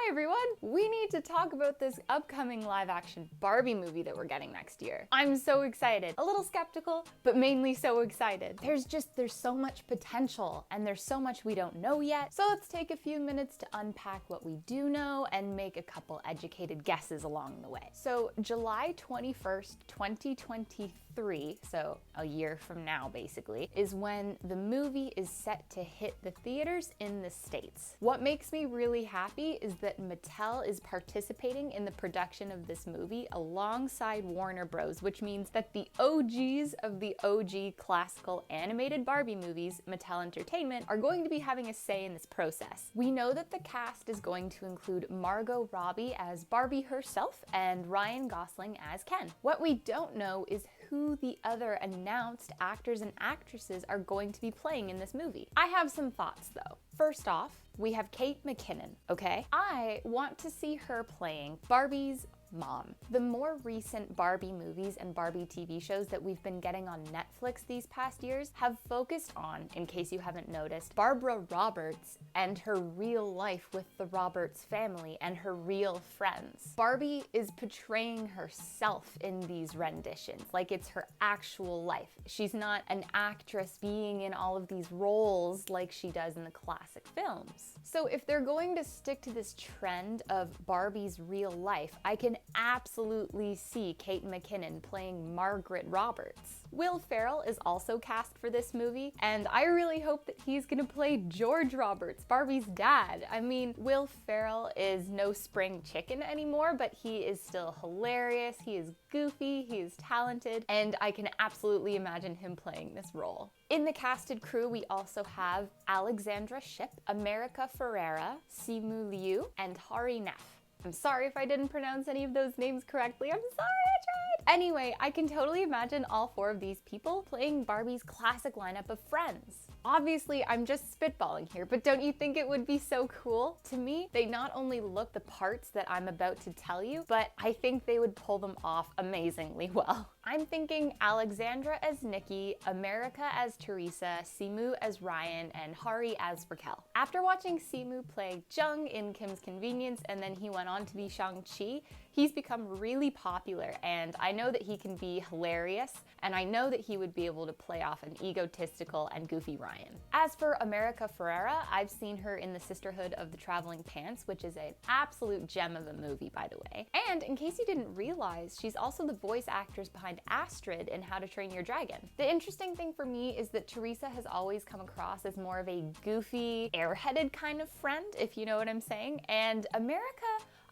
everyone! We need to talk about this upcoming live-action Barbie movie that we're getting next year. I'm so excited. A little skeptical, but mainly so excited. There's so much potential, and there's so much we don't know yet. So let's take a few minutes to unpack what we do know and make a couple educated guesses along the way. So July 21st, 2023, so a year from now basically, is when the movie is set to hit the theaters in the States. What makes me really happy is that Mattel is participating in the production of this movie alongside Warner Bros., which means that the OGs of the OG classical animated Barbie movies, Mattel Entertainment, are going to be having a say in this process. We know that the cast is going to include Margot Robbie as Barbie herself and Ryan Gosling as Ken. What we don't know is who the other announced actors and actresses are going to be playing in this movie. I have some thoughts though. First off, we have Kate McKinnon, okay? I want to see her playing Barbie's mom. The more recent Barbie movies and Barbie TV shows that we've been getting on Netflix these past years have focused on, in case you haven't noticed, Barbara Roberts and her real life with the Roberts family and her real friends. Barbie is portraying herself in these renditions, like it's her actual life. She's not an actress being in all of these roles like she does in the classic films. So if they're going to stick to this trend of Barbie's real life, I can absolutely see Kate McKinnon playing Margaret Roberts. Will Ferrell is also cast for this movie, and I really hope that he's gonna play George Roberts, Barbie's dad. I mean, Will Ferrell is no spring chicken anymore, but he is still hilarious, he is goofy, he is talented, and I can absolutely imagine him playing this role. In the casted crew, we also have Alexandra Shipp, America Ferrera, Simu Liu, and Hari Nef. I'm sorry if I didn't pronounce any of those names correctly. I'm sorry, I tried. Anyway, I can totally imagine all four of these people playing Barbie's classic lineup of friends. Obviously, I'm just spitballing here, but don't you think it would be so cool? To me, they not only look the parts that I'm about to tell you, but I think they would pull them off amazingly well. I'm thinking Alexandra as Nikki, America as Teresa, Simu as Ryan, and Hari as Raquel. After watching Simu play Jung in Kim's Convenience and then he went on to be Shang-Chi, he's become really popular, and I know that he can be hilarious, and I know that he would be able to play off an egotistical and goofy Ryan. As for America Ferrera, I've seen her in The Sisterhood of the Traveling Pants, which is an absolute gem of a movie, by the way. And in case you didn't realize, she's also the voice actress behind Astrid in How to Train Your Dragon. The interesting thing for me is that Teresa has always come across as more of a goofy, airheaded kind of friend, if you know what I'm saying, and America,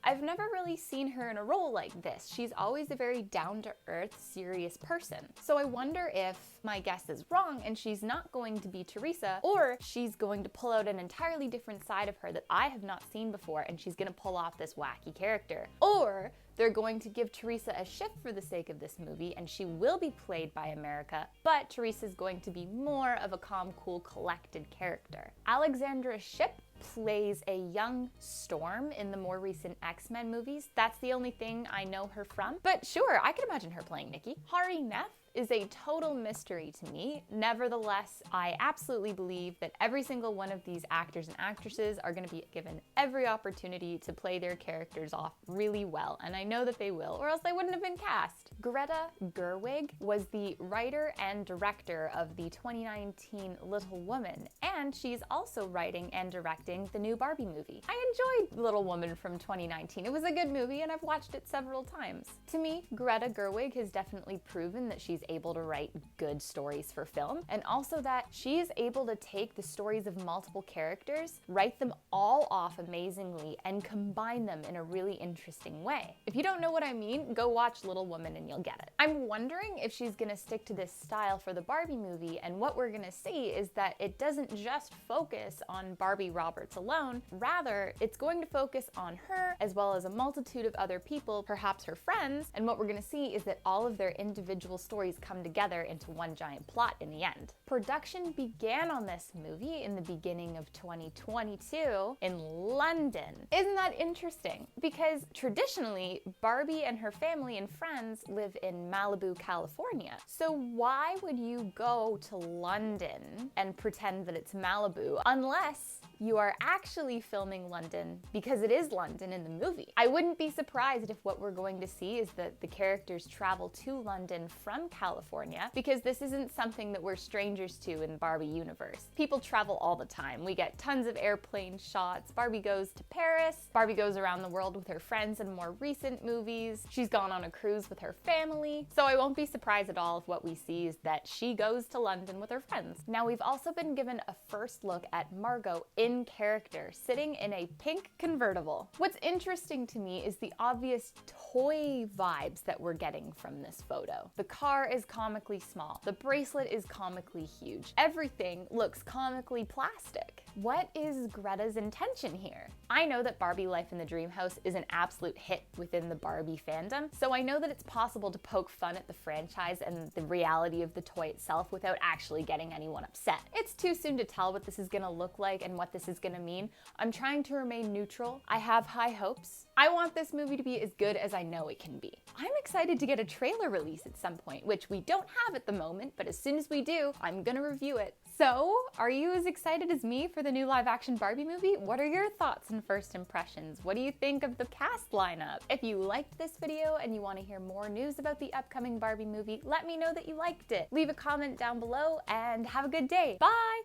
I've never really seen her in a role like this. She's always a very down-to-earth, serious person. So I wonder if my guess is wrong and she's not going to be Teresa, or she's going to pull out an entirely different side of her that I have not seen before and she's gonna pull off this wacky character. Or they're going to give Teresa a shift for the sake of this movie and she will be played by America, but Teresa's going to be more of a calm, cool, collected character. Alexandra Shipp plays a young Storm in the more recent X-Men movies. That's the only thing I know her from. But sure, I could imagine her playing Nikki. Hari Nef is a total mystery to me. Nevertheless, I absolutely believe that every single one of these actors and actresses are going to be given every opportunity to play their characters off really well, and I know that they will, or else they wouldn't have been cast. Greta Gerwig was the writer and director of the 2019 Little Woman, and she's also writing and directing the new Barbie movie. I enjoyed Little Woman from 2019. It was a good movie, and I've watched it several times. To me, Greta Gerwig has definitely proven that she's able to write good stories for film, and also that she is able to take the stories of multiple characters, write them all off amazingly, and combine them in a really interesting way. If you don't know what I mean, go watch Little Woman and you'll get it. I'm wondering if she's gonna stick to this style for the Barbie movie, and what we're gonna see is that it doesn't just focus on Barbie Roberts alone, rather it's going to focus on her as well as a multitude of other people, perhaps her friends, and what we're gonna see is that all of their individual stories come together into one giant plot in the end. Production began on this movie in the beginning of 2022 in London. Isn't that interesting? Because traditionally, Barbie and her family and friends live in Malibu, California. So why would you go to London and pretend that it's Malibu unless you are actually filming London because it is London in the movie. I wouldn't be surprised if what we're going to see is that the characters travel to London from California, because this isn't something that we're strangers to in the Barbie universe. People travel all the time. We get tons of airplane shots. Barbie goes to Paris. Barbie goes around the world with her friends in more recent movies. She's gone on a cruise with her family. So I won't be surprised at all if what we see is that she goes to London with her friends. Now, we've also been given a first look at Margot in character, sitting in a pink convertible. What's interesting to me is the obvious toy vibes that we're getting from this photo. The car is comically small. The bracelet is comically huge. Everything looks comically plastic. What is Greta's intention here? I know that Barbie Life in the Dream House is an absolute hit within the Barbie fandom, so I know that it's possible to poke fun at the franchise and the reality of the toy itself without actually getting anyone upset. It's too soon to tell what this is gonna look like and what this is gonna mean. I'm trying to remain neutral. I have high hopes. I want this movie to be as good as I know it can be. I'm excited to get a trailer release at some point, which we don't have at the moment, but as soon as we do, I'm gonna review it. So, are you as excited as me for the new live-action Barbie movie? What are your thoughts and first impressions? What do you think of the cast lineup? If you liked this video and you want to hear more news about the upcoming Barbie movie, let me know that you liked it. Leave a comment down below and have a good day. Bye!